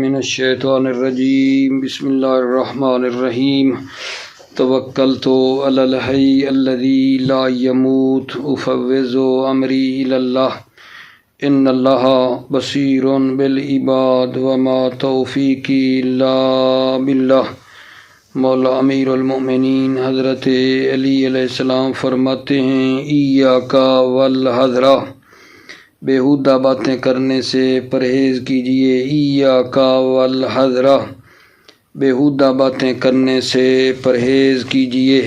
من الشیطان الرجیم بسم اللہ الرحمن الرحیم توکلت علی الحی الذی لا یموت افوض امری الی اللہ ان اللہ بصیر بالعباد وما توفیقی الا باللہ۔ مولا امیر المؤمنین حضرت علی علیہ السلام فرماتے ہیں ایاک والحذر، بیہودہ باتیں کرنے سے پرہیز کیجیے۔ ایاک والحذر، بیہودہ باتیں کرنے سے پرہیز کیجیے۔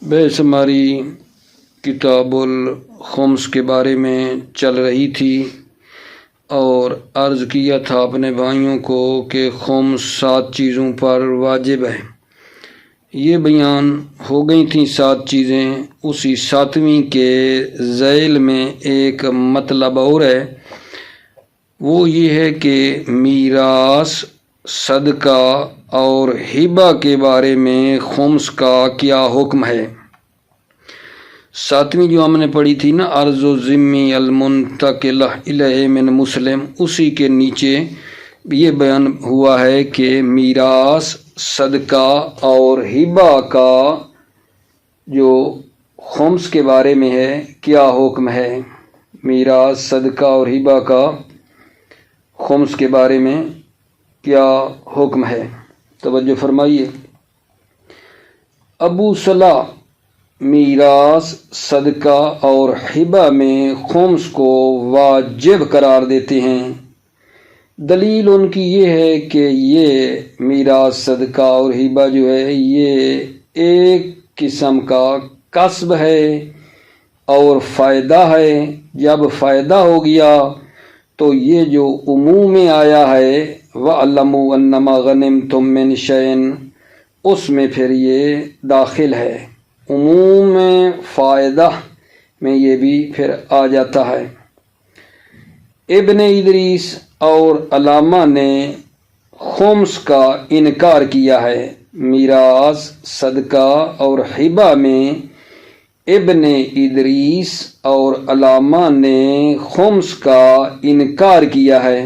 بحث ہماری کتاب الخمس کے بارے میں چل رہی تھی اور عرض کیا تھا اپنے بھائیوں کو کہ خمس 7 چیزوں پر واجب ہے۔ یہ بیان ہو گئی تھیں 7 چیزیں، اسی 7ویں کے ذیل میں ایک مطلب اور ہے، وہ یہ ہے کہ میراث، صدقہ اور ہبہ کے بارے میں خمس کا کیا حکم ہے۔ 7ویں جو ہم نے پڑھی تھی نا، ارض الذمی المنتقلہ الیہ من مسلم، اسی کے نیچے یہ بیان ہوا ہے کہ میراث، صدقہ اور ہبہ کا جو خمس کے بارے میں ہے کیا حکم ہے۔ میراث، صدقہ اور ہبہ کا خمس کے بارے میں کیا حکم ہے، توجہ فرمائیے۔ ابو صلاح میراث، صدقہ اور ہبہ میں خمس کو واجب قرار دیتے ہیں۔ دلیل ان کی یہ ہے کہ یہ میراث، صدقہ اور ہبہ جو ہے یہ ایک قسم کا کسب ہے اور فائدہ ہے۔ جب فائدہ ہو گیا تو یہ جو عموم میں آیا ہے وَاعْلَمُوا أَنَّمَا غَنِمْتُم مِّن شَيْءٍ، اس میں پھر یہ داخل ہے، عموم میں فائدہ میں یہ بھی پھر آ جاتا ہے۔ ابن ادریس اور علامہ نے خمس کا انکار کیا ہے۔ میراث، صدقہ اور ہبہ میں ابن ادریس اور علامہ نے خمس کا انکار کیا ہے۔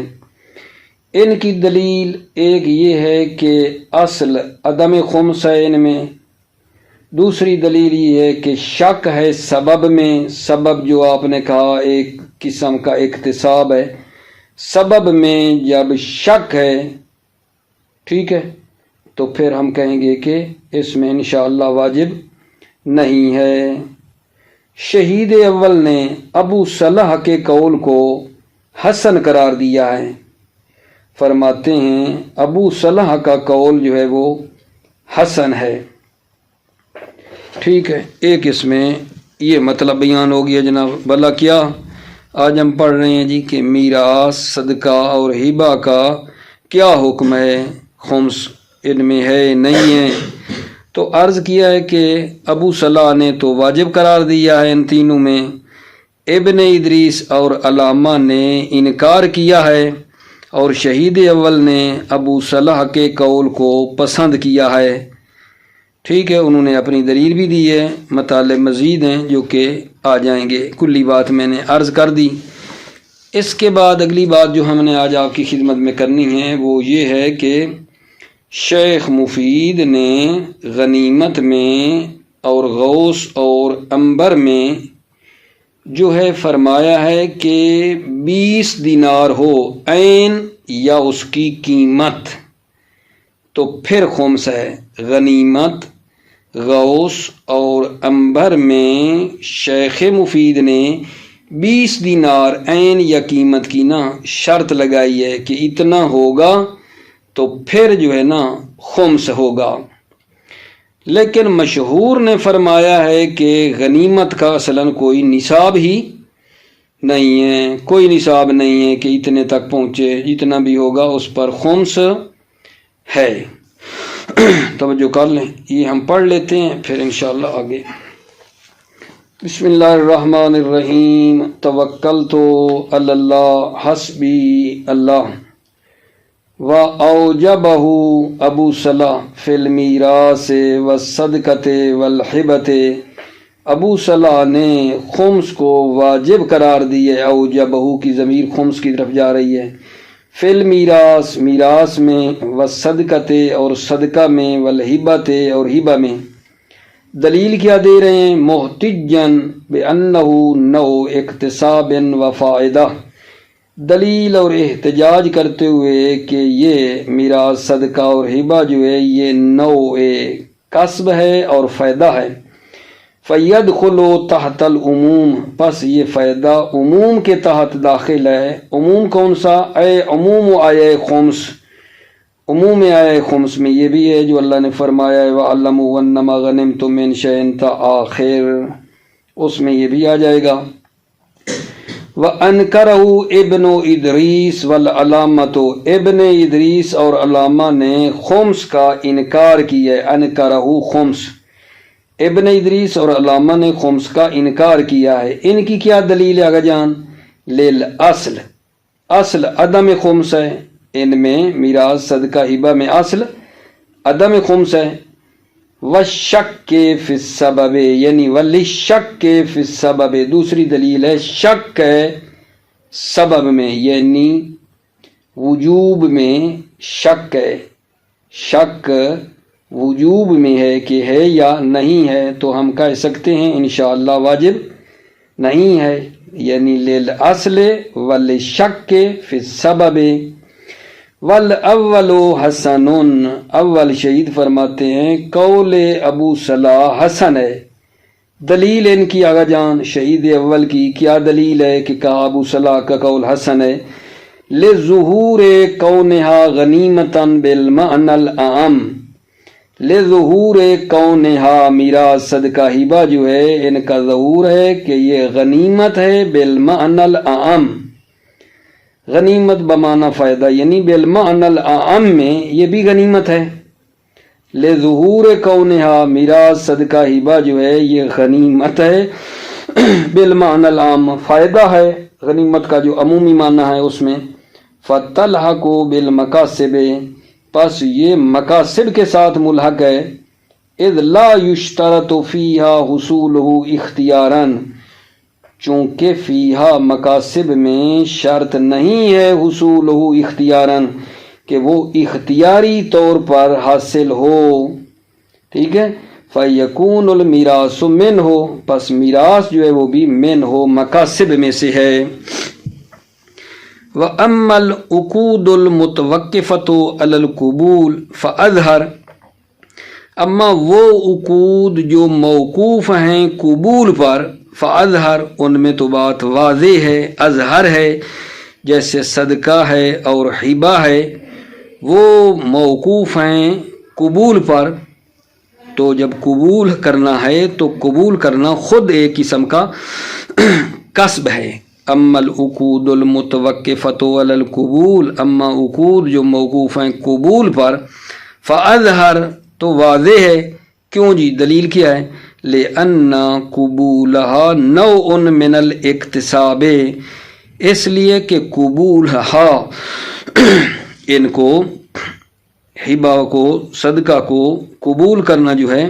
ان کی دلیل ایک یہ ہے کہ اصل عدم خمس ہے ان میں، دوسری دلیل یہ ہے کہ شک ہے سبب میں۔ سبب جو آپ نے کہا ایک قسم کا اکتساب ہے، سبب میں جب شک ہے، ٹھیک ہے، تو پھر ہم کہیں گے کہ اس میں انشاءاللہ واجب نہیں ہے۔ شہید اول نے ابو صلاح کے قول کو حسن قرار دیا ہے، فرماتے ہیں ابو صلاح کا قول جو ہے وہ حسن ہے، ٹھیک ہے۔ ایک اس میں یہ مطلب بیان ہو گیا جناب۔ بھلا کیا آج ہم پڑھ رہے ہیں جی کہ میراث، صدقہ اور ہبہ کا کیا حکم ہے، خمس ان میں ہے نہیں ہے؟ تو عرض کیا ہے کہ ابو صلاح نے تو واجب قرار دیا ہے ان تینوں میں، ابن ادریس اور علامہ نے انکار کیا ہے، اور شہید اول نے ابو صلاح کے قول کو پسند کیا ہے، ٹھیک ہے۔ انہوں نے اپنی دلیل بھی دی ہے، مطالب مزید ہیں جو کہ آ جائیں گے، کلی بات میں نے عرض کر دی۔ اس کے بعد اگلی بات جو ہم نے آج آپ کی خدمت میں کرنی ہے وہ یہ ہے کہ شیخ مفید نے غنیمت میں اور غوث اور عنبر میں جو ہے فرمایا ہے کہ 20 دینار ہو عین یا اس کی قیمت تو پھر خمس ہے۔ غنیمت، غوث اور عنبر میں شیخ مفید نے 20 دینار عین یا قیمت کی نا شرط لگائی ہے کہ اتنا ہوگا تو پھر جو ہے نا خمس ہوگا، لیکن مشہور نے فرمایا ہے کہ غنیمت کا اصلاً کوئی نصاب ہی نہیں ہے، کوئی نصاب نہیں ہے کہ اتنے تک پہنچے، جتنا بھی ہوگا اس پر خمس ہے۔ توجہ کر لیں، یہ ہم پڑھ لیتے ہیں پھر انشاءاللہ آگے۔ بسم اللہ الرحمن الرحیم توکلت علی اللہ حسبی اللہ وَأَوْجَبَهُ ابو صلاح فی المیراث والصدقۃ والہبۃ، ابو صلاح نے خمس کو واجب قرار دی ہے۔ اوجبہ کی ضمیر خمس کی طرف جا رہی ہے۔ فل میراث میراث میں، والصدقۃ اور صدقہ میں، والہبۃ اور ہبہ میں۔ دلیل کیا دے رہے ہیں؟ محتجن بأنہ نوع اکتساب و فائدہ، دلیل اور احتجاج کرتے ہوئے کہ یہ میراث، صدقہ اور ہبہ جو ہے یہ نوع کسب ہے اور فائدہ ہے۔ فَيَدْخُلُ تحت العموم، پس یہ فائدہ عموم کے تحت داخل ہے۔ عموم کون سا؟ اے عموم آیہ خمس، عموم آیہ خمس میں یہ بھی ہے جو اللہ نے فرمایا ہے وَعَلَّمُوا أَنَّمَا غَنِمْتُم مِّن شَيْءٍ تا آخر، اس میں یہ بھی آ جائے گا۔ وَأَنْكَرَهُ ابن ادریس وَالْعَلَامَةُ، ابن ادریس اور علامہ نے خمس کا انکار کیا ہے۔ انکرہ خمس، ابن ادریس اور علامہ نے خمس کا انکار کیا ہے۔ ان کی کیا دلیل ہے آگا جان؟ لِلْأَصْل، اصل عدم خمس ہے، ان میں میراث، صدقہ، ہبہ میں اصل عدم خمس ہے۔ وَالشَّكِّ فِي السَّبَبِ، یعنی وَلِلشَّكِّ فِي السَّبَبِ، دوسری دلیل ہے شک ہے سبب میں، یعنی وجوب میں شک ہے، شک وجوب میں ہے کہ ہے یا نہیں ہے، تو ہم کہہ سکتے ہیں انشاءاللہ واجب نہیں ہے، یعنی لِلْأَصْلِ وَلِلشَّكِّ فِي السَّبَبِ۔ والاول حسن، اول شہید فرماتے ہیں قول ابو صلاح حسن ہے۔ دلیل ان کی آگا جان، شہید اول کی کیا دلیل ہے کہ کہا ابو صلاح کا قول حسن ہے؟ لظہور کونہا غنیمتاً بالمعنی العام، لظہور کونہا میراث، صدقہ، ہبہ جو ہے ان کا ظہور ہے کہ یہ غنیمت ہے بالمعنی العام، غنیمت بمعنی فائدہ، یعنی بالمعنی العام میں یہ بھی غنیمت ہے۔ لظہور کونہا میراث، صدقہ، ہبہ جو ہے یہ غنیمت ہے بالمعنی العام، فائدہ ہے غنیمت کا جو عمومی معنی ہے اس میں۔ فَتَلْحَقُ بِالْمَقَاصِبِ، پس یہ مقاصد کے ساتھ ملحق ہے۔ اذ لا یشترط فیہا حصولہ اختیاراً، چونکہ فیہا مقاصد میں شرط نہیں ہے حصولہ اختیاراً کہ وہ اختیاری طور پر حاصل ہو، ٹھیک ہے۔ فَيَكُونُ الْمِيرَاثُ مِنْهُ، پس میراث جو ہے وہ بھی مِنْهُ مقاصد میں سے ہے۔ وَأَمَّا الْعُقُودُ الْمُتَوَقِّفَةُ عَلَى الْقُبُولِ فَأَظْهَرَ، اما وہ عقود جو موقوف ہیں قبول پر، فَأَظْهَرَ، ان میں تو بات واضح ہے، اظہر ہے، جیسے صدقہ ہے اور ہبہ ہے، وہ موقوف ہیں قبول پر، تو جب قبول کرنا ہے تو قبول کرنا خود ایک قسم کا کسب ہے۔ اما العقود المتوقفۃ علی القبول، اما عقود جو موقوف ہیں قبول پر، فاظہر، تو واضح ہے، کیوں جی؟ دلیل کیا ہے؟ لأن قبولہا نوع من الاکتساب، اس لیے کہ قبولہا، ان کو ہبہ کو، صدقہ کو قبول کرنا جو ہے،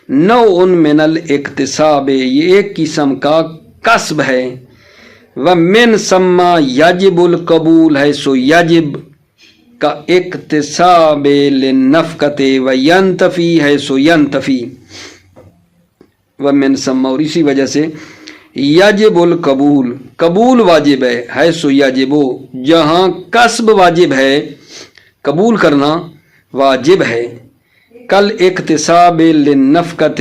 نوع من الاکتساب، یہ ایک قسم کا کسب ہے۔ ومن ثم یجب القبول ہے، سو یجب کا اکتساب للنفقۃ، وینتفی ہے سو ینتفی، ومن ثم، اور اسی وجہ سے یجب القبول، قبول واجب ہے سو یجب، جہاں کسب واجب ہے قبول کرنا واجب ہے۔ کل اکتساب للنفقۃ،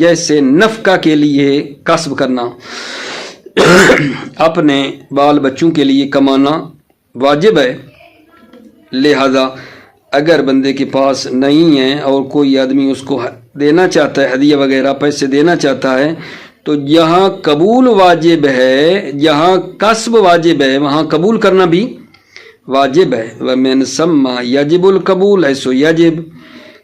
جیسے نفقہ کے لیے کسب کرنا، اپنے بال بچوں کے لیے کمانا واجب ہے۔ لہذا اگر بندے کے پاس نہیں ہے اور کوئی آدمی اس کو دینا چاہتا ہے، ہدیہ وغیرہ پیسے دینا چاہتا ہے، تو جہاں قبول واجب ہے، جہاں کسب واجب ہے، وہاں قبول کرنا بھی واجب ہے۔ وَمِن ثَمَّ یجب القبول ہے سو یجب،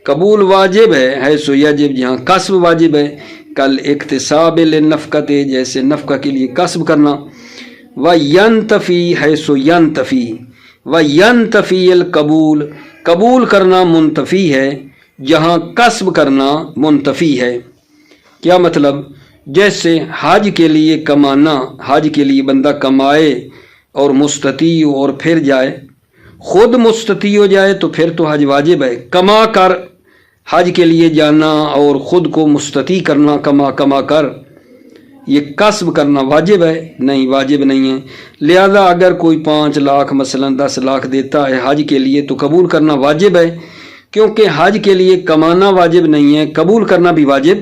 قبول واجب ہے سو یجب، جہاں کسب واجب ہے۔ کل اکتساب للنفقۃ، جیسے نفقہ کے لیے کسب کرنا۔ وَيَنْتَفِي ہے سو ینتفی، وَيَنْتَفِي القبول، قبول کرنا منتفی ہے، جہاں کسب کرنا منتفی ہے۔ کیا مطلب؟ جیسے حج کے لیے کمانا، حج کے لیے بندہ کمائے اور مستطیع اور پھر جائے، خود مستطیع ہو جائے تو پھر تو حج واجب ہے، کما کر حج کے لیے جانا اور خود کو مستطیع کرنا، کما کر یہ کسب کرنا واجب ہے؟ نہیں، واجب نہیں ہے۔ لہذا اگر کوئی 5 لاکھ مثلا 10 لاکھ دیتا ہے حج کے لیے تو قبول کرنا واجب ہے، کیونکہ حج کے لیے کمانا واجب نہیں ہے، قبول کرنا بھی واجب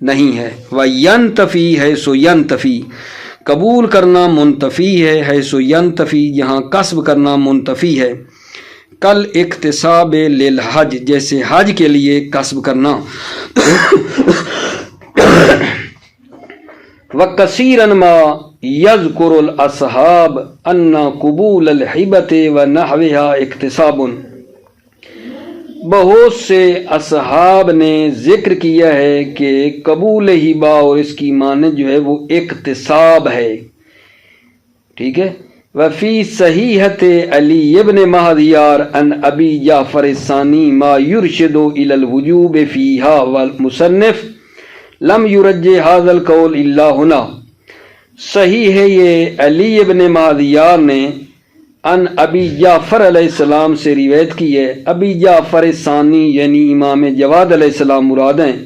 نہیں ہے۔ وَيَنْتَفِي حَيْثُ يَنْتَفِي، قبول کرنا منتفی ہے، حیث ینتفی جہاں کسب کرنا منتفی ہے۔ کل اکتساب للحج، جیسے حج کے لیے کسب کرنا۔ وَكَثِيرًا مَا يَذْكُرُ الْأَصْحَابُ أَنَّ قُبُولَ الْحِبَةِ وَنَحْوِهَا اکتساب، بہت سے اصحاب نے ذکر کیا ہے کہ قبول ہبہ اور اس کی مانند جو ہے وہ اکتساب ہے، ٹھیک ہے۔ وفی صحیحۃ علی ابن مہدیار ان ابی جعفر الثانی ما یرشد الی الوجوب فیہا والمصنف لم یرجح ھذا القول الا ہنا۔ صحیح ہے یہ علی ابن مہدیار نے ان ابی جعفر علیہ السلام سے روایت کی ہے۔ ابی جعفر ثانی یعنی امام جواد علیہ السلام مراد ہیں۔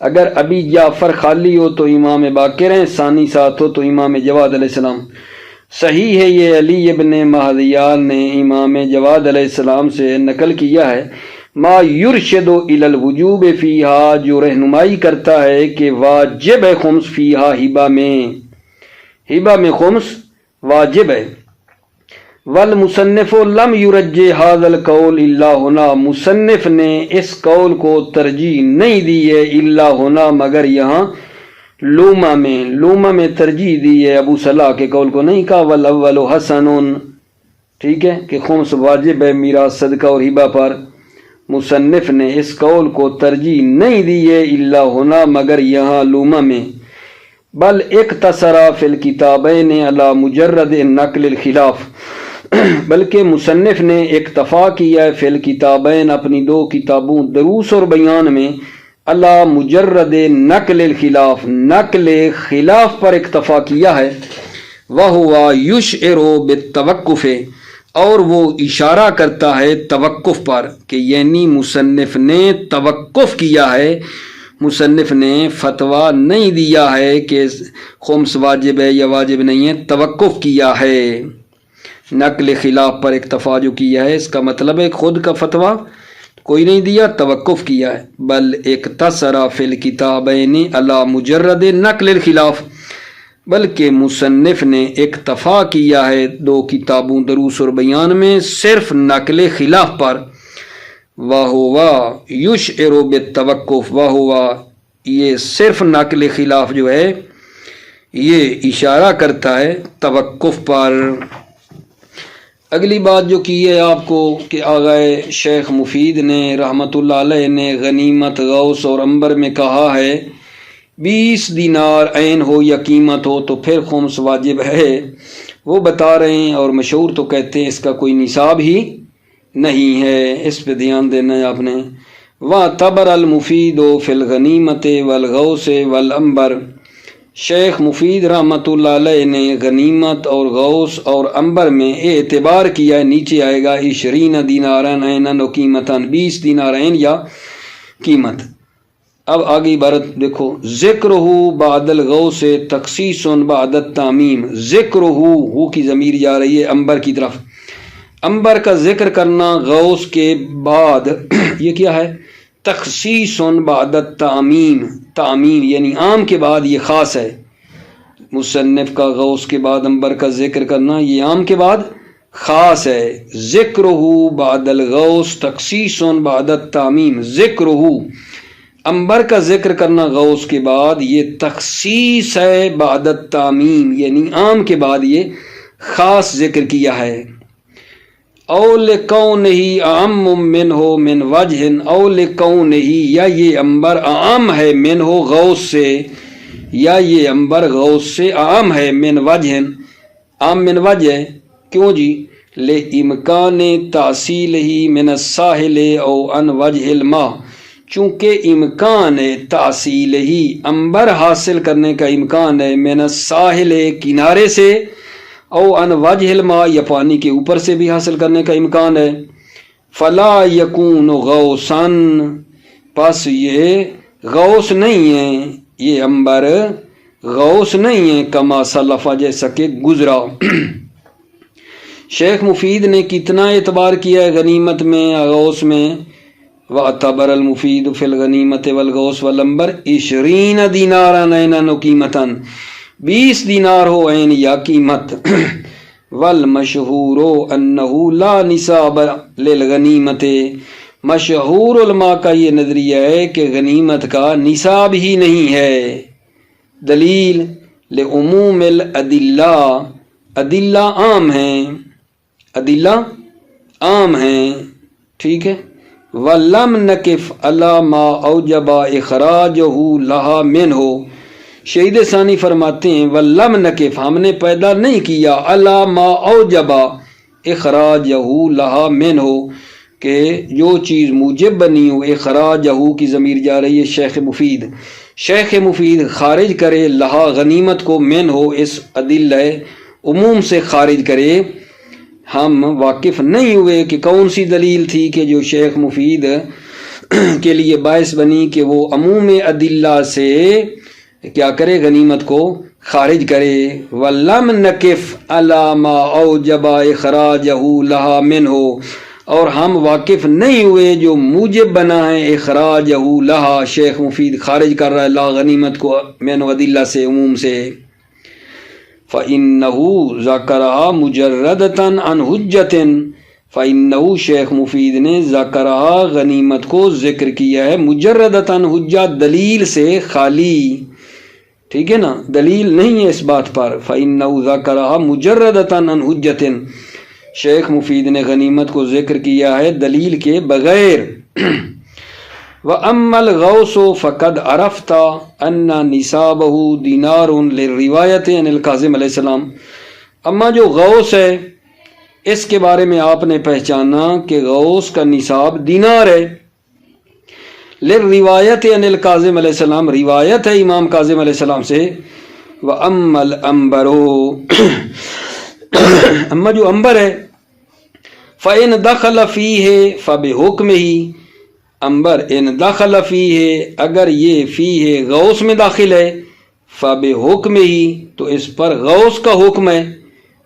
اگر ابی جعفر خالی ہو تو امام باقر ہیں، ثانی ساتھ ہو تو امام جواد علیہ السلام۔ صحیح ہے یہ علی ابن مہدیار نے امام جواد علیہ السلام سے نقل کیا ہے، ما یرشد الی الوجوب فیہا، جو رہنمائی کرتا ہے کہ واجب ہے خمس فیہا، ہبہ میں خمس واجب ہے۔ والمصنف لم یرجح ھذا القول الا ہنا، مصنف نے اس قول کو ترجیح نہیں دی ہے الا ہنا مگر یہاں لوما میں ترجیح دی ہے، ابو صلاح کے قول کو نہیں کہا۔ والاول حسن، ٹھیک ہے کہ خمس واجب ہے میراث صدقہ اور ہبہ پر، مصنف نے اس قول کو ترجیح نہیں دی ہے الا ہنا مگر یہاں لوما میں۔ بل اقتصر فی الکتابین علی مجرد نقل الخلاف، بلکہ مصنف نے اکتفا کیا ہے فی الکتابین اپنی 2 کتابوں دروس اور بیان میں، اللہ مجرد نقل الخلاف، نقل خلاف پر اکتفا کیا ہے۔ وَهُوَ يُشْعِرُ بِالتَّوَقُّفِ، اور وہ اشارہ کرتا ہے توقف پر، کہ یعنی مصنف نے توقف کیا ہے، مصنف نے فتویٰ نہیں دیا ہے کہ خمس واجب ہے یا واجب نہیں ہے، توقف کیا ہے۔ نقل خلاف پر اکتفا جو کیا ہے اس کا مطلب ہے خود کا فتویٰ کوئی نہیں دیا، توقف کیا ہے۔ بل اقتصر فی الکتابین علی مجرد نقل الخلاف، بلکہ مصنف نے اکتفا کیا ہے 2 کتابوں دروس اور بیان میں صرف نقل خلاف پر۔ وَهُوَ يُشْعِرُ بِالتَّوَقُّفِ، وَهُوَ یہ صرف نقل خلاف جو ہے یہ اشارہ کرتا ہے توقف پر۔ اگلی بات جو کی ہے آپ کو کہ آغائے شیخ مفید نے رحمۃ اللہ علیہ نے غنیمت غوث اور عنبر میں کہا ہے 20 دینار عین ہو یا قیمت ہو تو پھر خمس واجب ہے، وہ بتا رہے ہیں، اور مشہور تو کہتے ہیں اس کا کوئی نصاب ہی نہیں ہے، اس پہ دھیان دینا ہے آپ نے۔ وَاعْتَبَرَ الْمُفِيدُ فِي الْغَنِيمَةِ وَالْغَوْثِ وَالْعَنبَرِ، شیخ مفید رحمۃ اللہ علیہ نے غنیمت اور غوث اور عنبر میں اعتبار کیا ہے، نیچے آئے گا 20 دینارن عینن و قیمتن، 20 دینار عین یا قیمت۔ اب آگے عبارت دیکھو، ذکرہ بعد الغوث تخصیص بعد التعمیم، ذکرہ ہو کی ضمیر جا رہی ہے عنبر کی طرف، عنبر کا ذکر کرنا غوث کے بعد یہ کیا ہے؟ تخصیص بعد التعمیم، تعمیم یعنی عام کے بعد یہ خاص ہے، مصنف کا غوث کے بعد عنبر کا ذکر کرنا یہ عام کے بعد خاص ہے۔ ذکرہ بعد الغوث تخصیص بعد التعمیم، ذکرہ عنبر کا ذکر کرنا غوث کے بعد یہ تخصیص ہے بعد التعمیم یعنی عام کے بعد یہ خاص ذکر کیا ہے۔ او لکونہ اعم منہ من وجہ، او لکونہ یا یہ عنبر اعم ہے منہ غوث سے، یا یہ عنبر غوث سے اعم ہے من وجہ، عام من وجہ کیوں جی؟ لامکان تحصیلہ من الساحل او عن وجہ الماء، چونکہ امکان تحصیل ہی عنبر حاصل کرنے کا امکان ہے من الساحل کنارے سے، او ان وجہ الماء یا پانی کے اوپر سے بھی حاصل کرنے کا امکان ہے، فلا یکون غوثن، پس یہ غوث نہیں ہے، یہ عنبر غوث نہیں ہے، کما سلفا جیسا کہ گزرا۔ شیخ مفید نے کتنا اعتبار کیا ہے غنیمت میں غوث میں، وَاعْتَبَرَ الْمُفِيدُ فِي الْغَنِيمَةِ وَالْغَوْثِ وَالْعَنْبَرِ 20 دینارا عیناً قیمتاً، 20 دینار ہو عین یا قیمت۔ والمشہور انہ لا نصاب للغنیمت، مشہور علماء کا یہ نظریہ ہے کہ غنیمت کا نصاب ہی نہیں ہے۔ دلیل لعموم الادلہ، ادلہ عام ہیں، ادلہ عام ہیں، ٹھیک ہے۔ وَلَمْ نَقِفْ عَلَى مَا أَوْجَبَ إِخْرَاجَهُ لَهَا مِنْهُ، شہید ثانی فرماتے ہیں وَلَمْ نَقِفْ، ہم نے پیدا نہیں کیا، عَلَى مَا أَوْجَبَ إِخْرَاجَهُ لَهَا مِنْهُ، کہ جو چیز موجب بنی ہو، اخراجہ کی ضمیر جا رہی ہے شیخ مفید، شیخ مفید خارج کرے لہا غنیمت کو، من ہو اس عدلہ عموم سے خارج کرے۔ ہم واقف نہیں ہوئے کہ کون سی دلیل تھی کہ جو شیخ مفید کے لیے باعث بنی کہ وہ عموم عدلہ سے کیا کرے، غنیمت کو خارج کرے۔ وَلَمْ نَقِفْ عَلَى مَا أَوْجَبَ إِخْرَاجَهُ لَهَا مِنْهُ، اور ہم واقف نہیں ہوئے جو موجب بنا ہے اخراجہ لہا، شیخ مفید خارج کر رہا ہے لا غنیمت کو من عدلہ سے، عموم سے۔ فَإِنَّهُ ذَكَرَهَا مُجَرَّدَةً عَنْ حُجَّةٍ، فَإِنَّهُ شیخ مفید نے ذَكَرَهَا غنیمت کو ذکر کیا ہے مجردتاً حجہ، دلیل سے خالی، ٹھیک ہے نا، دلیل نہیں ہے اس بات پر۔ فَإِنَّهُ ذَكَرَهَا مُجَرَّدَةً عَنْ حُجَّةٍ، شیخ مفید نے غنیمت کو ذکر کیا ہے دلیل کے بغیر۔ وَأَمَّا الْغَوْثُ فَقَدْ عَرَفْتَ أَنَّ نِصَابَهُ دِینَارٌ لِلرِّوَایَةِ عن القاسم علیہ السلام، اما جو غوث ہے اس کے بارے میں آپ نے پہچانا کہ غوث کا نصاب دینار ہے، لِلرِّوَایَةِ عن القاسم علیہ السلام، روایت ہے امام کاظم علیہ السلام سے۔ وَأَمَّا الْأَنْبَرُ، اما جو عنبر ہے، فَإِنْ دَخَلَ فِيهِ فَبِحُکْمِهِ، عنبر ان دخل فیہ، اگر یہ فیہ غوث میں داخل ہے، فَبِحُکْمِهِ تو اس پر غوث کا حکم ہے،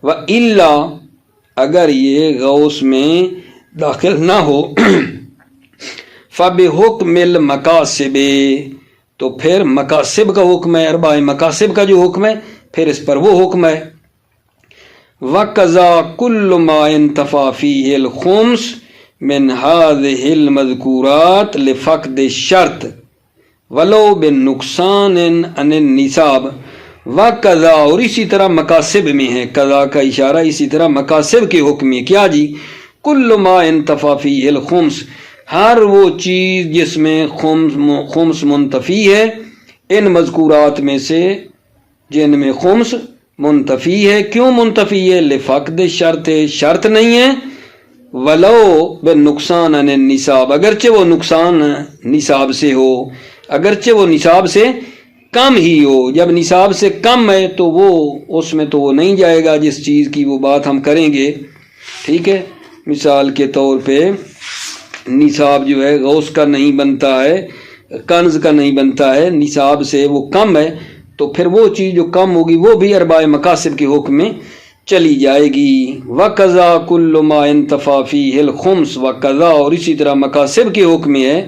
وَإِلَّا اگر یہ غوث میں داخل نہ ہو، فَبِحُکْمِ الْمَقَاصِبِ تو پھر مقاصب کا حکم ہے، اربع مقاصب کا جو حکم ہے پھر اس پر وہ حکم ہے۔ وَقَضَى كُلُّ مَا انتفى فِيهِ الْخُمْسُ من هذه المذکورات لفقد الشرط ولو بالنقصان عن النصاب، وقضا، اور اسی طرح مقاصب میں ہے، قضا کا اشارہ اسی طرح مقاصب کے حکم میں کیا جی، کل ما انتفى فیہ الخمس، ہر وہ چیز جس میں خمس منتفی ہے، ان مذکورات میں سے جن میں خمس منتفی ہے، کیوں منتفی ہے، لفقد شرط، شرط نہیں ہے، ولو بالنقصان عن النصاب، اگرچہ وہ نقصان نصاب سے ہو، اگرچہ وہ نصاب سے کم ہی ہو، جب نصاب سے کم ہے تو وہ اس میں تو وہ نہیں جائے گا جس چیز کی وہ بات ہم کریں گے، ٹھیک ہے۔ مثال کے طور پہ نصاب جو ہے غوث کا نہیں بنتا ہے، کنز کا نہیں بنتا ہے، نصاب سے وہ کم ہے، تو پھر وہ چیز جو کم ہوگی وہ بھی اربع مقاصد کے حکم میں چلی جائے گی۔ وَقَضَى كُلُّ مَا انتفى فِيهِ الْخُمْسُ، وَقَضَى اور اسی طرح مقاصب کے حکم میں ہے،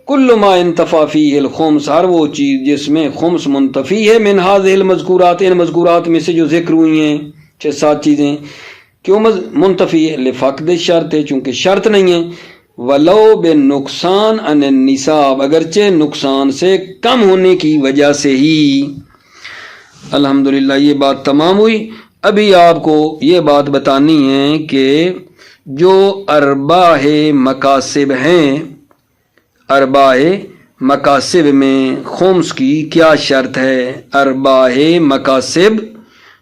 کل ما انتفى فیہ الخمس، ہر وہ چیز جس میں خمس منتفی ہے، من هذه المذکورات، ان مذکورات میں سے جو ذکر ہوئی ہیں 6-7 چیزیں، کیوں منتفی ہے، لفقد شرط ہے، چونکہ شرط نہیں ہے، ولو بالنقصان عن النصاب، اگرچہ نقصان سے کم ہونے کی وجہ سے ہی۔ الحمدللہ یہ بات تمام ہوئی۔ ابھی آپ کو یہ بات بتانی ہے کہ جو ارباح مقاصب ہیں، ارباح مقاصب میں خمس کی کیا شرط ہے، ارباح مقاصب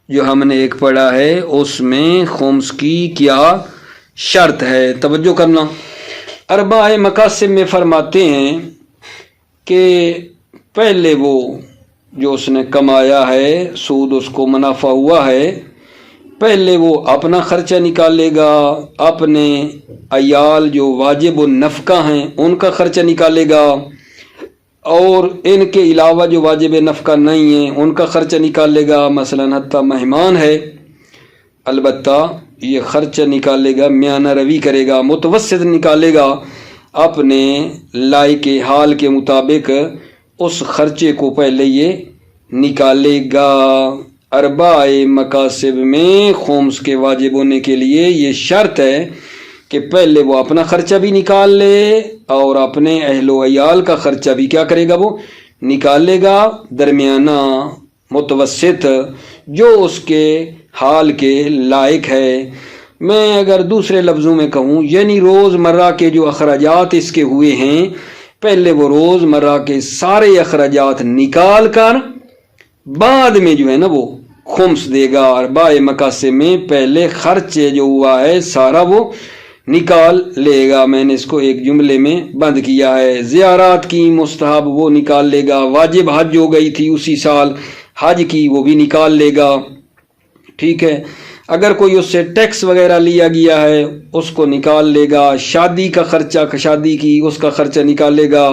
جو ہم نے ایک پڑھا ہے اس میں خمس کی کیا شرط ہے، توجہ کرنا۔ ارباح مقاصب میں فرماتے ہیں کہ پہلے وہ جو اس نے کمایا ہے، سود اس کو منافع ہوا ہے، پہلے وہ اپنا خرچہ نکالے گا، اپنے عیال جو واجب النفقہ ہیں ان کا خرچہ نکالے گا، اور ان کے علاوہ جو واجب نفقہ نہیں ہیں ان کا خرچہ نکالے گا، مثلا حتیٰ مہمان ہے، البتہ یہ خرچہ نکالے گا، میانہ روی کرے گا، متوسط نکالے گا، اپنے لائق حال کے مطابق اس خرچے کو پہلے یہ نکالے گا۔ اربع مکاسب میں خمس کے واجب ہونے کے لیے یہ شرط ہے کہ پہلے وہ اپنا خرچہ بھی نکال لے اور اپنے اہل و عیال کا خرچہ بھی کیا کرے گا، وہ نکالے گا، درمیانہ متوسط جو اس کے حال کے لائق ہے۔ میں اگر دوسرے لفظوں میں کہوں یعنی روز مرہ کے جو اخراجات اس کے ہوئے ہیں، پہلے وہ روز مرہ کے سارے اخراجات نکال کر بعد میں جو ہے نا وہ خمس دے گا۔ اربع مکاسب میں پہلے خرچے جو ہوا ہے سارا وہ نکال لے گا۔ میں نے اس کو ایک جملے میں بند کیا ہے۔ زیارات کی مستحب وہ نکال لے گا، واجب حج ہو گئی تھی اسی سال حج کی وہ بھی نکال لے گا، ٹھیک ہے۔ اگر کوئی اس سے ٹیکس وغیرہ لیا گیا ہے اس کو نکال لے گا، شادی کا خرچہ، شادی کی اس کا خرچہ نکال لے گا،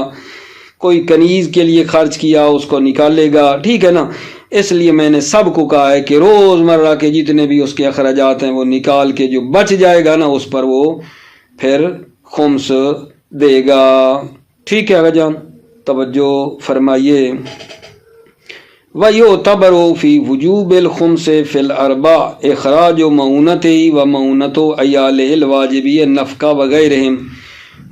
کوئی کنیز کے لیے خرچ کیا اس کو نکال لے گا، ٹھیک ہے نا۔ اس لیے میں نے سب کو کہا ہے کہ روز مرہ کے جتنے بھی اس کے اخراجات ہیں وہ نکال کے جو بچ جائے گا نا اس پر وہ پھر خمس دے گا، ٹھیک ہے آقا جان، توجہ فرمائیے۔ وَيُعْتَبَرُ فِي وُجُوبِ الْخُمْسِ فِي الْأَرْبَعِ إِخْرَاجُ مَعُونَتِهِ وَمَعُونَةُ عِيَالِهِ الْوَاجِبِيِّ النَّفْقَةِ وغیرہم۔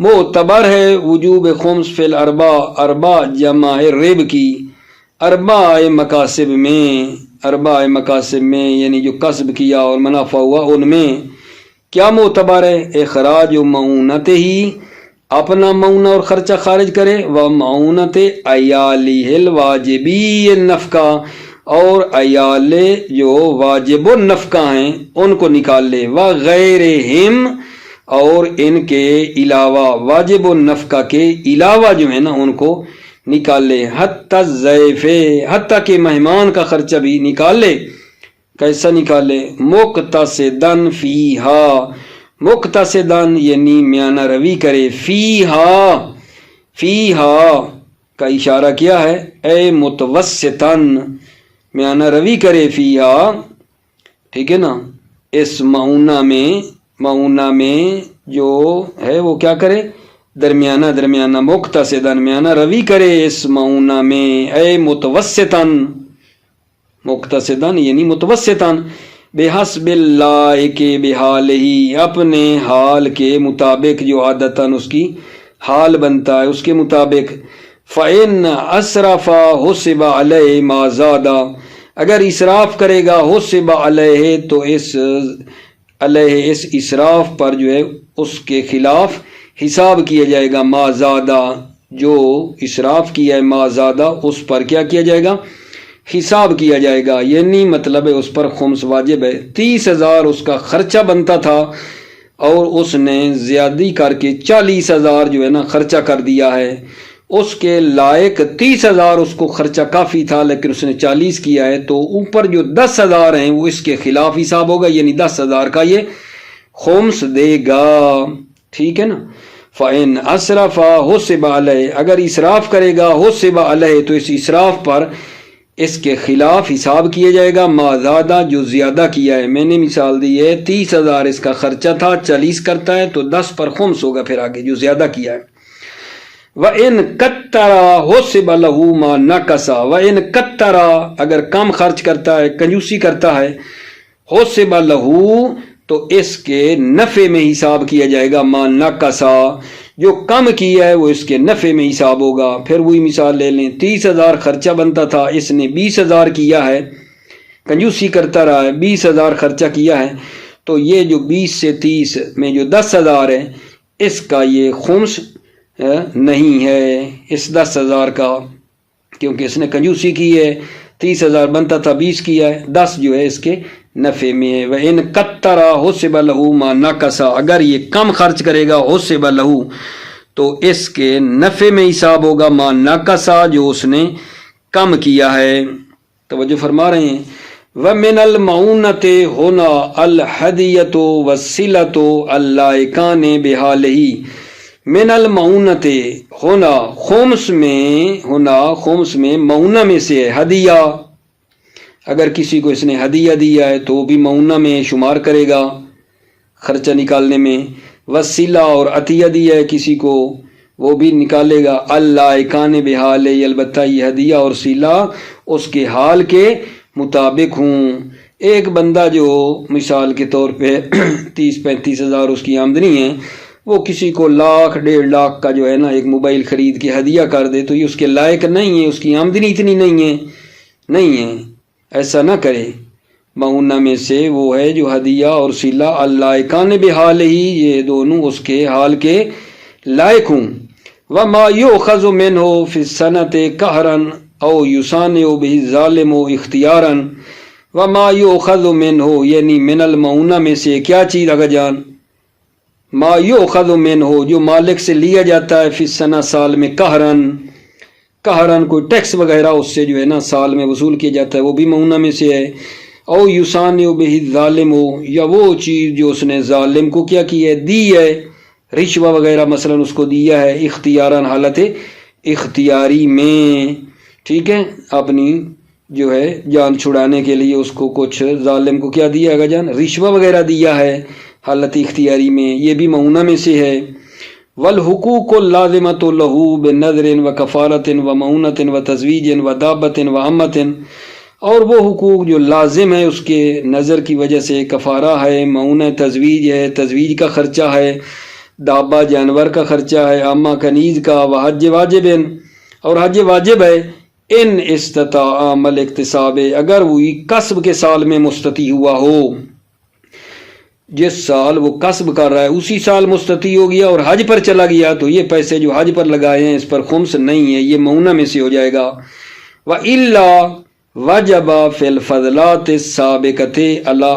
معتبر ہے وجوب خمس فی الاربع، اربع جمع رب کی، اربع مکاسب میں، اربع مکاسب میں یعنی جو کسب کیا اور منافع ہوا ان میں کیا معتبر ہے؟ اخراج معونت ہی، اپنا معونہ اور خرچہ خارج کرے، و معونت عیالہ الواجبی النفقہ، اور عیال جو واجب النفقہ ہیں ان کو نکال لے، وغیرہم، اور ان کے علاوہ واجب النفقہ کے علاوہ جو ہے نا ان کو نکال لے، حتی الضیف، حتیٰ کہ مہمان کا خرچہ بھی نکال لے۔ کیسا نکال لے؟ مقتصدن فیہا، مقتصدن یعنی میانہ روی کرے، فیہا، فیہا کا اشارہ کیا ہے، اے متوسطن، میانہ روی کرے فیہا، ٹھیک ہے نا، اس معونہ میں، معونہ میں جو ہے وہ کیا کرے، درمیانہ درمیانہ، مقتصدن میانہ روی کرے اس معونہ میں، اے متوسطن، مقتصدن یعنی متوسطن، بحسب اللائق بحالہ، اپنے حال کے مطابق جو عادتاً اس کی حال بنتا ہے اس کے مطابق۔ فَإِنْ أَسْرَفَ حُسِبَ عَلَيْهِ مَا زَادَ، اگر اسراف کرے گا حُسِبَ عَلَيْهِ تو اس علیہ اس اسراف پر جو ہے اس کے خلاف حساب کیا جائے گا، ما زادہ، جو اسراف کیا ہے ما زادہ اس پر کیا کیا جائے گا، حساب کیا جائے گا، یعنی مطلب ہے اس پر خمس واجب ہے۔ 30,000 اس کا خرچہ بنتا تھا اور اس نے زیادتی کر کے 40,000 جو ہے نا خرچہ کر دیا ہے، اس کے لائق 30,000 اس کو خرچہ کافی تھا لیکن اس نے 40 کیا ہے، تو اوپر جو 10,000 ہیں وہ اس کے خلاف حساب ہوگا، یعنی 10,000 کا یہ خمس دے گا، ٹھیک ہے نا۔ فَإِنْ أَسْرَفَ حُسِبَ عَلَيْهِ، اگر اسراف کرے گا حُسِبَ عَلَيْهِ تو اس اسراف پر اس کے خلاف حساب کیا جائے گا، ما زادہ جو زیادہ کیا ہے۔ میں نے مثال دی ہے 30,000 اس کا خرچہ تھا، 40 کرتا ہے تو 10 پر خمس ہوگا پھر آگے جو زیادہ کیا ہے۔ وَإِنْ كَتَّرَ حُسِبَ لَهُ مَا نَقَصَ، وَإِنْ كَتَّرَ اگر کم خرچ کرتا ہے، کنجوسی کرتا ہے، حُسِبَ لَهُ تو اس کے نفع میں حساب کیا جائے گا، ما نَقَصَ جو کم کیا ہے وہ اس کے نفع میں حساب ہوگا۔ پھر وہی مثال لے لیں، 30,000 خرچہ بنتا تھا، اس نے 20,000 کیا ہے، کنجوسی کرتا رہا ہے، 20,000 خرچہ کیا ہے، تو یہ جو 20 سے 30 میں جو 10,000 ہے اس کا یہ خمس نہیں ہے، اس 10,000 کا، کیونکہ اس نے کنجوسی کی ہے، 30,000 بنتا تھا 20 کیا ہے، 10 جو ہے اس کے نفع میں ہے۔ وَإِنْ كَتَّرَ حُسِبَ لَهُ مَا نَقَصَ، اگر یہ کم خرچ کرے گا حُسِبَ لَهُ تو اس کے نفع میں حساب ہوگا، ما نَقَصَ جو اس نے کم کیا ہے۔ توجہ فرما رہے ہیں۔ ومن المعونت ہونا الحدیت وسیلت اللائقان بحالہ، من المعونت ہونا خمس میں معونہ میں سے ہے ہدیہ، اگر کسی کو اس نے ہدیہ دیا ہے تو وہ بھی معونہ میں شمار کرے گا خرچہ نکالنے میں، وسیلہ اور عطیہ دیا ہے کسی کو وہ بھی نکالے گا، اللائقان بحالہ، البتہ یہ ہدیہ اور سیلہ اس کے حال کے مطابق ہوں۔ ایک بندہ جو مثال کے طور پہ 30-35 ہزار اس کی آمدنی ہے، وہ کسی کو 1,00,000-1,50,000 کا جو ہے نا ایک موبائل خرید کے ہدیہ کر دے تو یہ اس کے لائق نہیں ہے، اس کی آمدنی اتنی نہیں ہے، ایسا نہ کرے۔ معونہ میں سے وہ ہے جو ہدیہ اور سیلہ اللائقان بحالہ، یہ دونوں اس کے حال کے لائق ہوں۔ وما یؤخذ منہ فی السنۃ قہرا او یصانع بہ الظالم اختیارا، وما یؤخذ منہ یعنی من المعونہ میں سے کیا چیز اگر جان، ما یؤخذ منہ جو مالک سے لیا جاتا ہے، فی السنہ سال میں، قہرن کوئی ٹیکس وغیرہ اس سے جو ہے نا سال میں وصول کیا جاتا ہے، وہ بھی معونہ میں سے ہے، او یصانع بہ الظالم، یا وہ چیز جو اس نے ظالم کو کیا کی ہے، دی ہے، رشوہ وغیرہ مثلا اس کو دیا ہے، اختیاراً حالت اختیاری میں، ٹھیک ہے، اپنی جو ہے جان چھڑانے کے لیے اس کو کچھ ظالم کو کیا دیا گا جان، رشوہ وغیرہ دیا ہے حالت اختیاری میں، یہ بھی معونہ میں سے ہے۔ والحقوق اللازمۃ لہ بنذر وکفارۃ ومعونۃ وتزویج ودابۃ وامۃ، اور وہ حقوق جو لازم ہے اس کے نظر کی وجہ سے، کفارہ ہے، معونہ تزویج ہے، تزویج کا خرچہ ہے، دابہ جانور کا خرچہ ہے، عامہ کنیز کا، وحج واجب، اور حج واجب ہے، ان استطاع عمل اکتساب، اگر وہی کسب کے سال میں مستطیع ہوا ہو، جس سال وہ کسب کر رہا ہے اسی سال مستطیع ہو گیا اور حج پر چلا گیا تو یہ پیسے جو حج پر لگائے ہیں اس پر خمس نہیں ہے، یہ معونہ میں سے ہو جائے گا۔ وَإِلَّا وَجَبَ فِي الْفَضْلَاتِ السَّابِقَةِ عَلَىٰ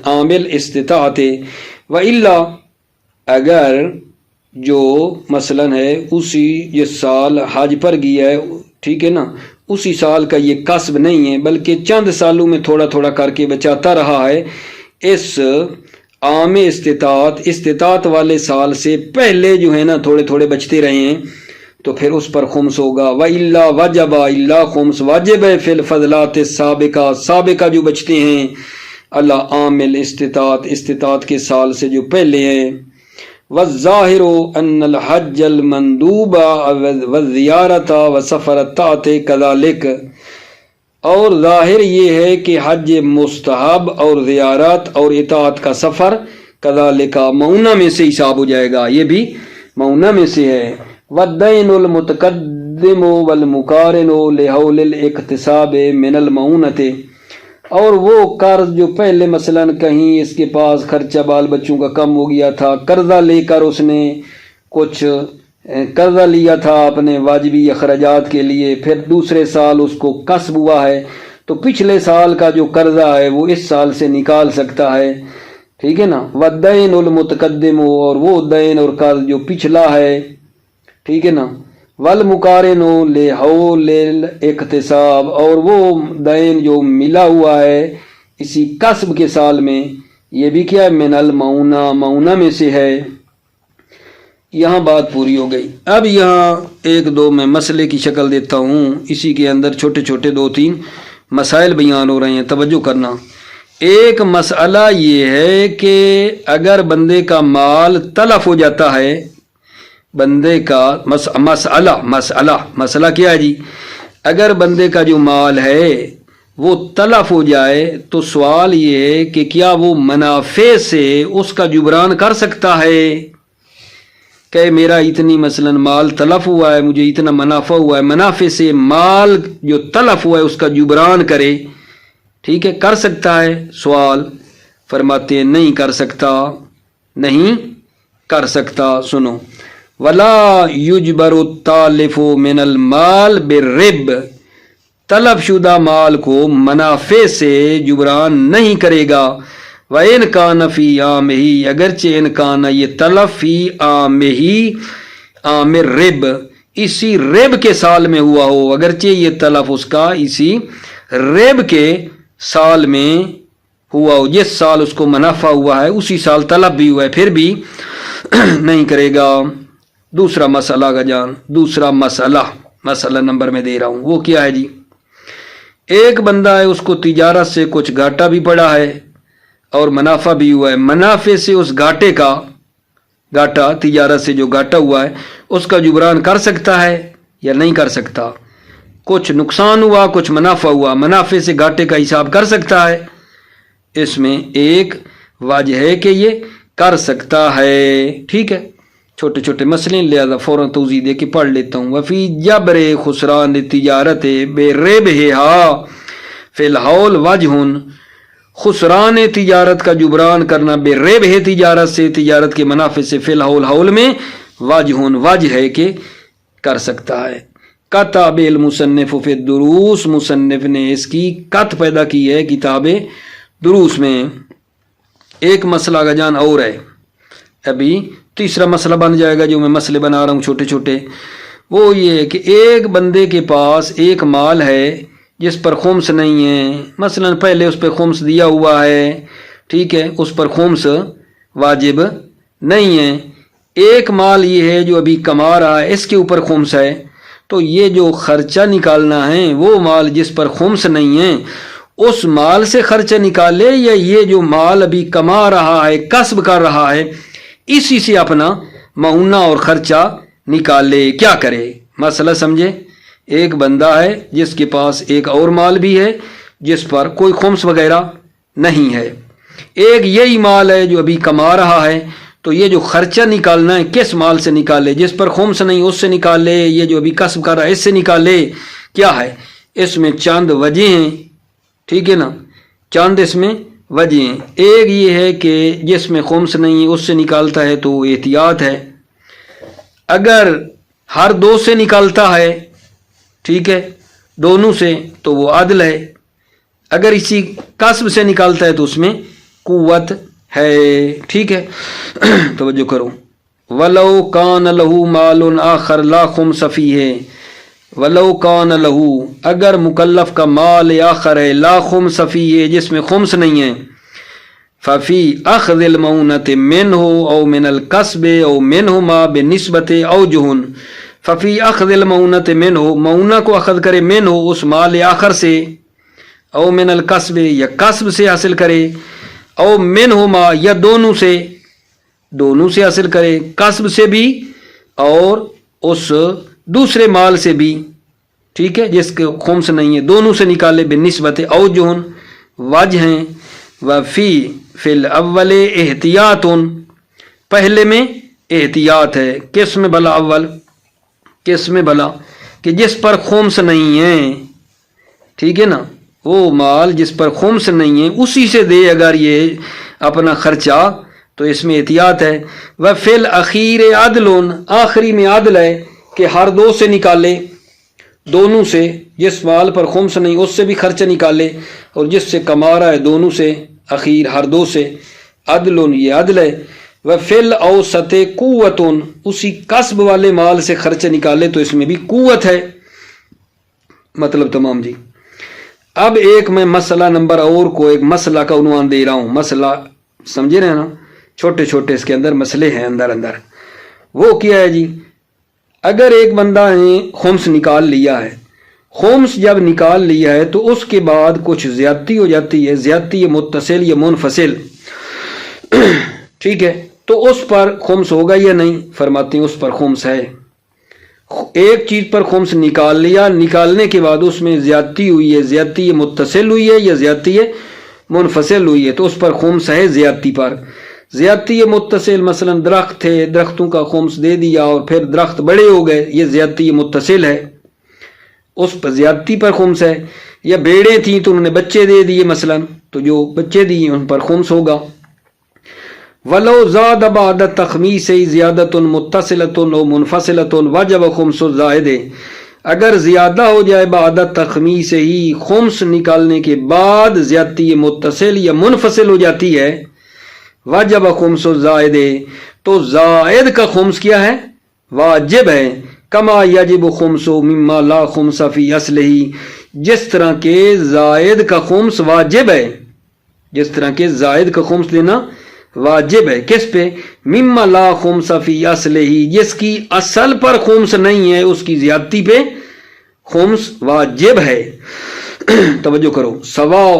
عامل استطاعت، وَإِلَّا اگر جو مثلا ہے اسی جس سال حج پر گیا ہے، ٹھیک ہے نا، اسی سال کا یہ کسب نہیں ہے بلکہ چند سالوں میں تھوڑا تھوڑا کر کے بچاتا رہا ہے، اس عام استطاعت والے سال سے پہلے جو ہے نا تھوڑے تھوڑے بچتے رہے ہیں تو پھر اس پر خمس ہوگا۔ وَإِلَّا وَجَبَ إِلَّا خمس واجب ہے فی الفضلات سابقہ جو بچتے ہیں، اللہ عامل استطاعت کے سال سے جو پہلے ہیں۔ وَالظَّاهِرُ أَنَّ الْحَجَّ الْمَنْدُوبَ وَالزِّيَارَةَ وَسَفَرَ الطَّاعَةِ كَذَلِكَ، اور ظاہر یہ ہے کہ حج مستحب اور زیارت اور اطاعت کا سفر کذالک معونہ میں سے حساب ہو جائے گا، یہ بھی معونہ میں سے ہے۔ والدین المتقدم والمقارن لحول الاکتساب من المعونۃ، اور وہ قرض جو پہلے مثلا کہیں اس کے پاس خرچہ بال بچوں کا کم ہو گیا تھا، قرضہ لے کر اس نے کچھ قرضہ لیا تھا اپنے واجبی اخراجات کے لیے، پھر دوسرے سال اس کو کسب ہوا ہے تو پچھلے سال کا جو قرضہ ہے وہ اس سال سے نکال سکتا ہے، ٹھیک ہے نا۔ والدین المتقدم، اور وہ دین اور قرض جو پچھلا ہے، ٹھیک ہے نا۔ والمقارن لحول الاکتساب، اور وہ دین جو ملا ہوا ہے اسی کسب کے سال میں، یہ بھی کیا ہے، من المعونہ، معونہ میں سے ہے۔ یہاں بات پوری ہو گئی۔ اب یہاں ایک دو میں مسئلے کی شکل دیتا ہوں، اسی کے اندر چھوٹے چھوٹے 2-3 مسائل بیان ہو رہے ہیں، توجہ کرنا۔ ایک مسئلہ یہ ہے کہ اگر بندے کا مال تلف ہو جاتا ہے، بندے کا مسئلہ کیا ہے جی، اگر بندے کا جو مال ہے وہ تلف ہو جائے تو سوال یہ ہے کہ کیا وہ منافع سے اس کا جبران کر سکتا ہے، کہ میرا اتنی مثلا مال تلف ہوا ہے، مجھے اتنا منافع ہوا ہے، منافع سے مال جو تلف ہوا ہے اس کا جبران کرے، ٹھیک ہے، کر سکتا ہے؟ سوال فرماتے ہیں نہیں کر سکتا۔ سنو، ولا یجبر التالف من المال بالرب، طلب شدہ مال کو منافع سے جبران نہیں کرے گا۔ وَإِنْ كَانَ فِي عَامِهِ، اگرچہ ان کانا یہ طلب فی عامِهِ عام الرب، اسی رب کے سال میں ہوا ہو، اگرچہ یہ طلب اس کا اسی رب کے سال میں ہوا ہو، جس سال اس کو منافع ہوا ہے اسی سال طلب بھی ہوا ہے، پھر بھی نہیں کرے گا۔ دوسرا مسئلہ کا جان، دوسرا مسئلہ نمبر میں دے رہا ہوں، وہ کیا ہے جی؟ ایک بندہ ہے، اس کو تجارت سے کچھ گھاٹا بھی پڑا ہے اور منافع بھی ہوا ہے۔ منافع سے اس گھاٹا تجارت سے جو گھاٹا ہوا ہے اس کا جبران کر سکتا ہے یا نہیں کر سکتا؟ کچھ نقصان ہوا، کچھ منافع ہوا، منافع سے گھاٹے کا حساب کر سکتا ہے؟ اس میں ایک وجہ ہے کہ یہ کر سکتا ہے، ٹھیک ہے۔ چھوٹے چھوٹے مسئلے لہذا فوراً توضیح دے کے پڑھ لیتا ہوں۔ وفی جبر خسران تجارت بے ربحہا فی الحول وجہ، خسران تجارت کا جبران کرنا بے ربح تجارت سے، تجارت کے منافع سے، فی الحول حول میں وجہ ہے کہ کر سکتا ہے۔ کتاب المصنف فی الدروس، مصنف نے اس کی کت پیدا کی ہے کتاب دروس میں۔ ایک مسئلہ کا جان اور ہے، ابھی تیسرا مسئلہ بن جائے گا جو میں مسئلے بنا رہا ہوں چھوٹے چھوٹے، وہ یہ ہے کہ ایک بندے کے پاس ایک مال ہے جس پر خمس نہیں ہے، مثلا پہلے اس پہ خمس دیا ہوا ہے، ٹھیک ہے، اس پر خمس واجب نہیں ہے۔ ایک مال یہ ہے جو ابھی کما رہا ہے، اس کے اوپر خمس ہے، تو یہ جو خرچہ نکالنا ہے وہ مال جس پر خمس نہیں ہے اس مال سے خرچہ نکالے، یا یہ جو مال ابھی کما رہا ہے، کسب کر رہا ہے، اسی سے اپنا معاونہ اور خرچہ نکالے؟ کیا کرے؟ مسئلہ سمجھے؟ ایک بندہ ہے جس کے پاس ایک اور مال بھی ہے جس پر کوئی خمس وغیرہ نہیں ہے، ایک یہی مال ہے جو ابھی کما رہا ہے، تو یہ جو خرچہ نکالنا ہے کس مال سے نکالے؟ جس پر خمس نہیں اس سے نکالے، یہ جو ابھی کسب کر رہا ہے اس سے نکالے؟ کیا ہے اس میں چند وجہ ہیں، ٹھیک ہے نا، چند اس میں وجہ ہیں۔ ایک یہ ہے کہ جس میں خمس نہیں ہے اس سے نکالتا ہے تو احتیاط ہے، اگر ہر دو سے نکالتا ہے، ٹھیک ہے، دونوں سے، تو وہ عدل ہے، اگر اسی کسب سے نکالتا ہے تو اس میں قوت ہے، ٹھیک ہے۔ توجہ کرو، وَلَوْ كَانَ لَهُ مَالٌ آخر لَا خُمْسَ فِيهِ، وَلَوْ كَانَ لَهُ، اگر مکلف کا مال آخر ہے، لا خمس فیہ، جس میں خمس نہیں ہے، ففی اخذ المعونۃ منہ او من الکسب او منہما بنسبت اوجہ، ففی اخذ المعونۃ منہ، معونہ کو اخذ کرے، منہ اس مال آخر سے، او من الکسب یا کسب سے حاصل کرے، او منہما یا دونوں سے حاصل کرے، کسب سے بھی اور اس دوسرے مال سے بھی، ٹھیک ہے، جس کے خمس نہیں ہے، دونوں سے نکالے، بنسبت اوجہ وجہ ہیں، وفی فی الاول احتیاط، پہلے میں احتیاط ہے، کس میں بھلا؟ اول کس میں بھلا؟ کہ جس پر خمس نہیں ہے، ٹھیک ہے نا، وہ مال جس پر خمس نہیں ہے اسی سے دے اگر یہ اپنا خرچہ، تو اس میں احتیاط ہے۔ وفی الاخیر عدل، آخری میں عدل ہے کہ ہر دو سے نکالے، دونوں سے، جس مال پر خمس نہیں اس سے بھی خرچہ نکالے، اور جس سے کما رہا ہے دونوں سے، اخیر ہر دو سے، عدل، یہ عدل ہے۔ وفی الاوسط قوت، اسی کسب والے مال سے خرچہ نکالے تو اس میں بھی قوت ہے۔ مطلب تمام جی۔ اب ایک میں مسئلہ نمبر اور کو ایک مسئلہ کا عنوان دے رہا ہوں، مسئلہ سمجھے رہے نا، چھوٹے چھوٹے اس کے اندر مسئلے ہیں اندر۔ وہ کیا ہے جی؟ اگر ایک بندہ نے خمس نکال لیا ہے، خمس جب نکال لیا ہے تو اس کے بعد کچھ زیادتی ہو جاتی ہے، زیادتی متصل یا منفصل، ٹھیک ہے، تو اس پر خمس ہوگا یا نہیں؟ فرماتے ہیں اس پر خمس ہے۔ ایک چیز پر خمس نکال لیا، نکالنے کے بعد اس میں زیادتی ہوئی ہے، زیادتی متصل ہوئی ہے یا زیادتی منفصل ہوئی ہے، تو اس پر خمس ہے زیادتی پر۔ زیادتی متصل مثلا درخت تھے، درختوں کا خمس دے دیا اور پھر درخت بڑے ہو گئے، یہ زیادتی متصل ہے، اس پر زیادتی پر خمس ہے۔ یا بیڑیں تھیں تو انہوں نے بچے دے دیے مثلا، تو جو بچے دیے ان پر خمس ہوگا۔ وَلَوْ زَادَ بَعْدَ تَخْمِيسِ زِيَادَةٌ مُتَّصِلَةٌ أَوْ مُنْفَصِلَةٌ وَجَبَ خُمْسُ الزَّائِدِ، اگر زیادہ ہو جائے بعد تخمیس ہی، خمس نکالنے کے بعد زیادتی متصل یا منفصل ہو جاتی ہے، وجب خمس الزائد، تو زائد کا خمس کیا ہے؟ واجب ہے۔ کما یجب خمس مما لا خمس فی اصلہ، جس طرح کے زائد کا خمس واجب ہے، جس طرح کے زائد کا خمس دینا واجب ہے کس پہ؟ مما لا خمس فی اصلہ، جس کی اصل پر خمس نہیں ہے اس کی زیادتی پہ خمس واجب ہے۔ توجہ کرو، سواء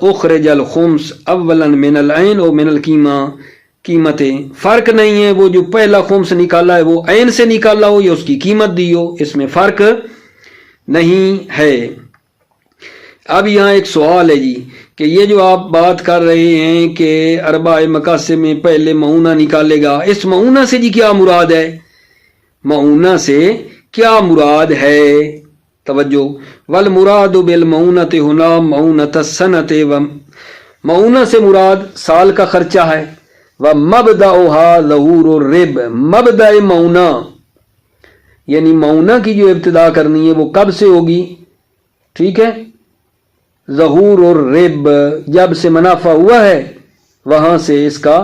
اخرج الخمس اولا من العین او من القیمہ، قیمتیں فرق نہیں ہے، وہ جو پہلا خمس نکالا ہے وہ عین سے نکالا ہو یا اس کی قیمت دی ہو، اس میں فرق نہیں ہے۔ اب یہاں ایک سوال ہے جی کہ یہ جو آپ بات کر رہے ہیں کہ اربع مقاصد میں پہلے معونہ نکالے گا، اس معونہ سے جی کیا مراد ہے؟ معونہ سے کیا مراد ہے؟ توجہ، والمراد بالمعونۃ ہنا معونۃ السنۃ، معونہ سے مراد سال کا خرچہ ہے، ومبدأها ظہور الرب، مبدأ معونہ یعنی معونہ کی جو ابتدا کرنی ہے وہ کب سے ہوگی؟ ٹھیک ہے، ظہور الرب، جب سے منافع ہوا ہے وہاں سے اس کا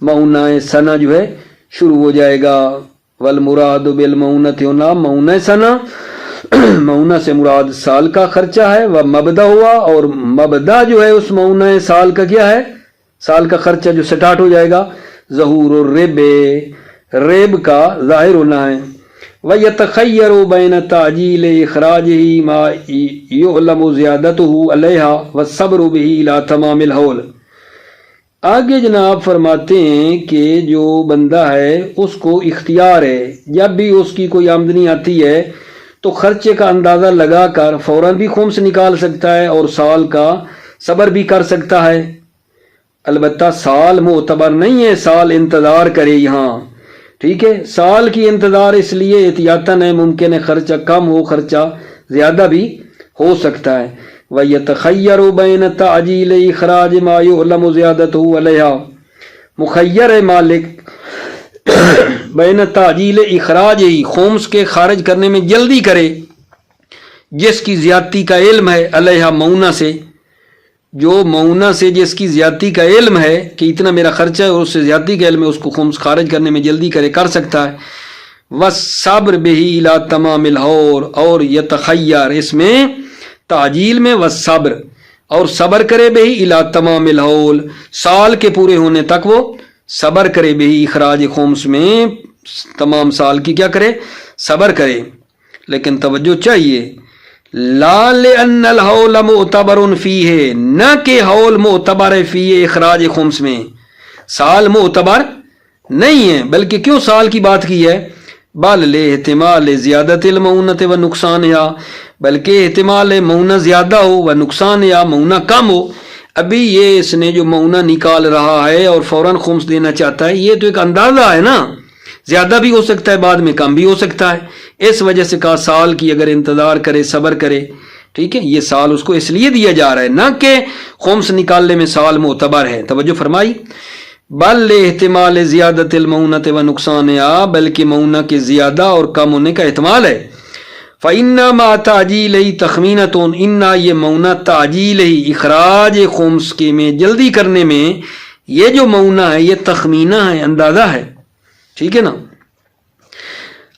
معونہ سنہ جو ہے شروع ہو جائے گا۔ والمراد بالمعونۃ ہنا معونہ سنہ، معونہ سے مراد سال کا خرچہ ہے، وہ مبدا ہوا، اور مبدا جو ہے اس معونہ سال کا کیا ہے؟ سال کا خرچہ جو سٹارٹ ہو جائے گا، ظہور الرب، ریب کا ظاہر ہونا ہے۔ وَيَتَخَيَّرُ بَيْنَ تَعْجِيلِ إِخْرَاجِهِ مَا يُعْلَمُ زِيَادَتُهُ عَلَيْهَا وَالصَّبْرُ بِهِ إِلَى تَمَامِ الْحَوْلِ۔ آگے جناب فرماتے ہیں کہ جو بندہ ہے اس کو اختیار ہے، جب بھی اس کی کوئی آمدنی آتی ہے تو خرچے کا اندازہ لگا کر فوراً بھی خمس نکال سکتا ہے اور سال کا صبر بھی کر سکتا ہے۔ البتہ سال معتبر نہیں ہے، سال انتظار کرے یہاں، ٹھیک ہے، سال کی انتظار اس لیے احتیاطاً ہے، ممکن ہے خرچہ کم ہو، خرچہ زیادہ بھی ہو سکتا ہے۔ وَيَتَخَيَّرُ بَيْنَ تَعْجِيلِ إِخْرَاجِ مَا يُعْلَمُ زِيَادَتُهُ عَلَيْهَا، مخیر ہے مالک بین تعجیل اخراج ہی، خمس کے خارج کرنے میں جلدی کرے، جس کی زیادتی کا علم ہے، علیہ معونہ سے، جو معونہ سے جس کی زیادتی کا علم ہے کہ اتنا میرا خرچہ ہے اور اس سے زیادتی کا علم ہے، اس کو خمس خارج کرنے میں جلدی کرے، کر سکتا ہے۔ والصبر بہ الی تمام الحول، اور یتخیر اس میں تعجیل میں والصبر، اور صبر کرے بہ الی تمام الحول، سال کے پورے ہونے تک وہ صبر کرے، بہ اخراج خمس میں تمام سال کی کیا کرے؟ صبر کرے۔ لیکن توجہ چاہیے، لا لأن الحول معتبر فیہ، نہ کہ حول معتبر ہے فیہ اخراج خمس میں، سال معتبر نہیں ہے، بلکہ کیوں سال کی بات کی ہے؟ بل لاحتمال زیادت المعونۃ و نقصان، یا بلکہ احتمال معونہ زیادہ ہو و نقصان یا معونہ کم ہو۔ ابھی یہ اس نے جو معونہ نکال رہا ہے اور فوراً خمس دینا چاہتا ہے، یہ تو ایک اندازہ ہے نا، زیادہ بھی ہو سکتا ہے، بعد میں کم بھی ہو سکتا ہے، اس وجہ سے کہا سال کی اگر انتظار کرے، صبر کرے، ٹھیک ہے، یہ سال اس کو اس لیے دیا جا رہا ہے، نہ کہ خمس نکالنے میں سال معتبر ہے۔ توجہ فرمائی، بل احتمال زیادت المعونۃ و نقصان، یا بلکہ معونہ کے زیادہ اور کم ہونے کا احتمال ہے۔ فَإِنَّ مَا تَعْجِيلِهِ تَخْمِينَةٌ، اِنَّا یہ معونہ تعجیلہ اخراج خمس کے میں جلدی کرنے میں، یہ جو معونہ ہے یہ تخمینہ ہے، اندازہ ہے، ٹھیک ہے نا۔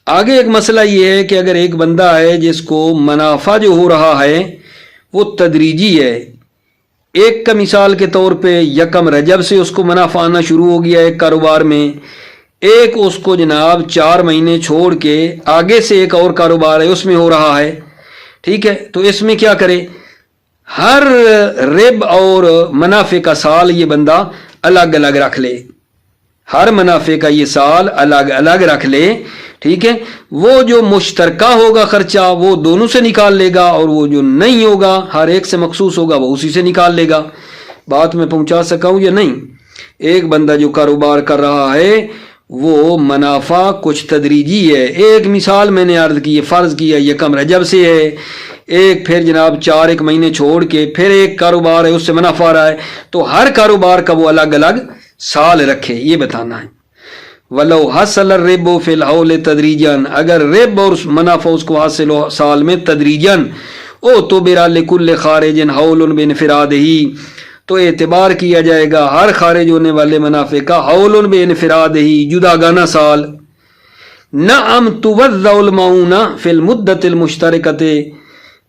آگے ایک مسئلہ یہ ہے کہ اگر ایک بندہ ہے جس کو منافع جو ہو رہا ہے وہ تدریجی ہے، ایک کا مثال کے طور پہ یکم رجب سے اس کو منافع آنا شروع ہو گیا ایک کاروبار میں، ایک اس کو جناب 4 مہینے چھوڑ کے آگے سے ایک اور کاروبار ہے اس میں ہو رہا ہے، ٹھیک ہے، تو اس میں کیا کرے؟ ہر رب اور منافع کا سال یہ بندہ الگ الگ رکھ لے، ہر منافع کا یہ سال الگ الگ رکھ لے، ٹھیک ہے، وہ جو مشترکہ ہوگا خرچہ وہ دونوں سے نکال لے گا، اور وہ جو نہیں ہوگا ہر ایک سے مخصوص ہوگا وہ اسی سے نکال لے گا۔ بات میں پہنچا سکا ہوں یا نہیں؟ ایک بندہ جو کاروبار کر رہا ہے وہ منافع کچھ تدریجی ہے، ایک مثال میں نے عرض کی، فرض کیا یکم رجب سے ہے، ایک پھر جناب 4 مہینے چھوڑ کے پھر ایک کاروبار ہے اس سے منافع آ رہا ہے، تو ہر کاروبار کا وہ الگ الگ سال رکھے، یہ بتانا ہے۔ وَلَوْ حَصَلَ الرِّبُ فِي الْحَوْلِ تَدْرِيجًا، اگر رب اور منافع اس کو حاصل ہو سال میں تدریجاً، اُعْتُبِرَ لِكُلِّ خَارِجٍ حَوْلٌ بِانْفِرَادِهِ، تو اعتبار کیا جائے گا ہر خارج ہونے والے منافع کا حول بانفرادہ، جداگانہ سال۔ نعم توزع المعونہ فی المدت المشترکۃ،